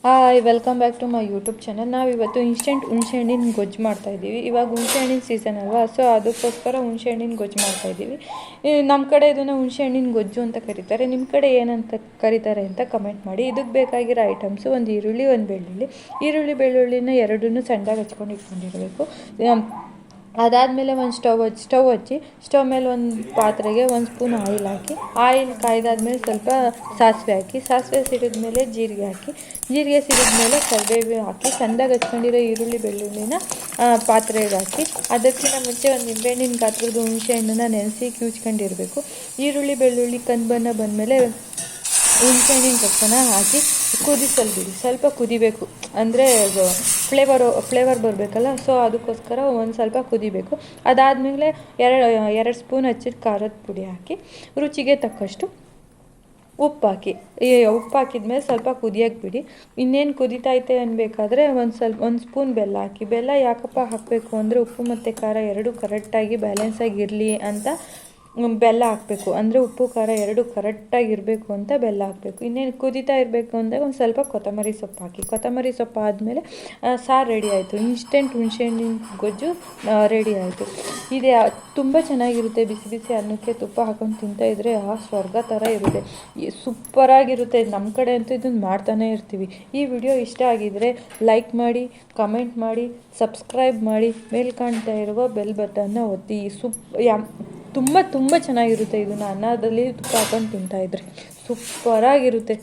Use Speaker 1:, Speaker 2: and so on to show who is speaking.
Speaker 1: Hi welcome back to my YouTube channel. ನಾವಿವತ್ತು instant ಹುಣಸೆಹಣ್ಣಿನ ಗೊಜ್ಜು ಮಾಡ್ತಾಯಿದ್ದೀವಿ. ಇವಾಗ ಹುಣಸೆಹಣ್ಣಿನ ಸೀಸನ್ ಅಲ್ವಾ, ಸೊ ಅದಕ್ಕೋಸ್ಕರ ಹುಣಸೆಹಣ್ಣಿನ ಗೊಜ್ಜು ಮಾಡ್ತಾಯಿದ್ದೀವಿ. ನಮ್ಮ ಕಡೆ ಇದನ್ನು ಹುಣಸೆಹಣ್ಣಿನ ಗೊಜ್ಜು ಅಂತ ಕರೀತಾರೆ. ನಿಮ್ಮ ಕಡೆ ಏನಂತ ಕರೀತಾರೆ ಅಂತ ಕಮೆಂಟ್ ಮಾಡಿ. ಇದಕ್ಕೆ ಬೇಕಾಗಿರೋ ಐಟಮ್ಸು ಒಂದು ಈರುಳ್ಳಿ, ಒಂದು ಬೆಳ್ಳುಳ್ಳಿನ ಎರಡನ್ನೂ ಸಣ್ಣದಾಗಿ ಹಚ್ಕೊಂಡು ಇಟ್ಕೊಂಡಿರಬೇಕು. ಅದಾದಮೇಲೆ ಒಂದು ಸ್ಟವ್ ಹಚ್ಚಿ ಸ್ಟವ್ ಮೇಲೆ ಒಂದು ಪಾತ್ರೆಗೆ ಒಂದು ಸ್ಪೂನ್ ಆಯಿಲ್ ಹಾಕಿ, ಆಯಿಲ್ ಕಾಯ್ದಾದ್ಮೇಲೆ ಸ್ವಲ್ಪ ಸಾಸಿವೆ ಸಿಡಿದ್ಮೇಲೆ ಜೀರಿಗೆ ಸಿಡಿದ್ಮೇಲೆ ಕರಿಬೇವು ಹಾಕಿ ಸಣ್ಣದಾಗಿ ಹಚ್ಕೊಂಡಿರೋ ಈರುಳ್ಳಿ ಬೆಳ್ಳುಳ್ಳಿನ ಪಾತ್ರೆಗೆ ಹಾಕಿ, ಅದಕ್ಕಿಂತ ಮುಂಚೆ ಒಂದು ನಿಂಬೆಹಣ್ಣಿನ ಗಾತ್ರದ ಹುಣಸೆ ಹಣ್ಣನ್ನು ನೆನೆಸಿ ಕಿವುಚ್ಕೊಂಡಿರಬೇಕು. ಈರುಳ್ಳಿ ಬೆಳ್ಳುಳ್ಳಿ ಕಂದು ಬಣ್ಣ ಬಂದಮೇಲೆ ಹುಣಸೆಹಣ್ಣಿನ ರಸನ ಹಾಕಿ ಕುದಿಸಲ್ಬಿಡಿ. ಸ್ವಲ್ಪ ಕುದಿಬೇಕು, ಅಂದರೆ ಫ್ಲೇವರ್ ಬರಬೇಕಲ್ಲ, ಸೊ ಅದಕ್ಕೋಸ್ಕರ ಒಂದು ಸ್ವಲ್ಪ ಕುದಿಬೇಕು. ಅದಾದಮೇಲೆ ಎರಡು ಸ್ಪೂನ್ ಹಚ್ಚಿದ ಖಾರದ ಪುಡಿ ಹಾಕಿ, ರುಚಿಗೆ ತಕ್ಕಷ್ಟು ಉಪ್ಪು ಹಾಕಿದ್ಮೇಲೆ ಸ್ವಲ್ಪ ಕುದಿಯೋಕ್ಕೆ ಬಿಡಿ. ಇನ್ನೇನು ಕುದಿತೈತೆ ಅನ್ಬೇಕಾದ್ರೆ ಒಂದು ಸ್ಪೂನ್ ಬೆಲ್ಲ ಹಾಕಿ. ಬೆಲ್ಲ ಯಾಕಪ್ಪ ಹಾಕಬೇಕು ಅಂದರೆ ಉಪ್ಪು ಮತ್ತು ಖಾರ ಎರಡೂ ಕರೆಕ್ಟಾಗಿ ಬ್ಯಾಲೆನ್ಸಾಗಿರಲಿ ಅಂತ ಬೆಲ್ಲ ಹಾಕಬೇಕು. ಅಂದರೆ ಉಪ್ಪು ಖಾರ ಎರಡು ಕರೆಕ್ಟಾಗಿರಬೇಕು ಅಂತ ಬೆಲ್ಲ ಹಾಕಬೇಕು. ಇನ್ನೇನು ಕುದೀತಾ ಇರಬೇಕು ಅಂದಾಗ ಒಂದು ಸ್ವಲ್ಪ ಕೊತ್ತಂಬರಿ ಸೊಪ್ಪು ಹಾಕಿ. ಕೊತ್ತಂಬರಿ ಸೊಪ್ಪು ಆದಮೇಲೆ ಸಾರು ರೆಡಿ ಆಯಿತು. ಇನ್ಸ್ಟೆಂಟ್ ಹುಣಸೆಹಣ್ಣಿನ ಗೊಜ್ಜು ರೆಡಿ ಆಯಿತು. ಇದು ತುಂಬ ಚೆನ್ನಾಗಿರುತ್ತೆ. ಬಿಸಿ ಬಿಸಿ ಅನ್ನಕ್ಕೆ ತುಪ್ಪ ಹಾಕೊಂಡು ತಿಂತಾಯಿದ್ರೆ ಸ್ವರ್ಗ ಥರ ಇರುತ್ತೆ, ಸೂಪರಾಗಿರುತ್ತೆ. ನಮ್ಮ ಕಡೆ ಅಂತೂ ಇದನ್ನು ಮಾಡ್ತಾನೆ ಇರ್ತೀವಿ. ಈ ವಿಡಿಯೋ ಇಷ್ಟ ಆಗಿದರೆ ಲೈಕ್ ಮಾಡಿ, ಕಮೆಂಟ್ ಮಾಡಿ, ಸಬ್ಸ್ಕ್ರೈಬ್ ಮಾಡಿ, ಮೇಲೆ ಕಾಣ್ತಾ ಇರುವ ಬೆಲ್ ಬಟನ್ನ ಒತ್ತಿ. ತುಂಬ ಚೆನ್ನಾಗಿರುತ್ತೆ. ಇದನ್ನು ಅನ್ನದಲ್ಲಿ ತುಪ್ಪ ಹಾಕೊಂಡು ತಿಂತಾಯಿದ್ರೆ ಸೂಪರಾಗಿರುತ್ತೆ.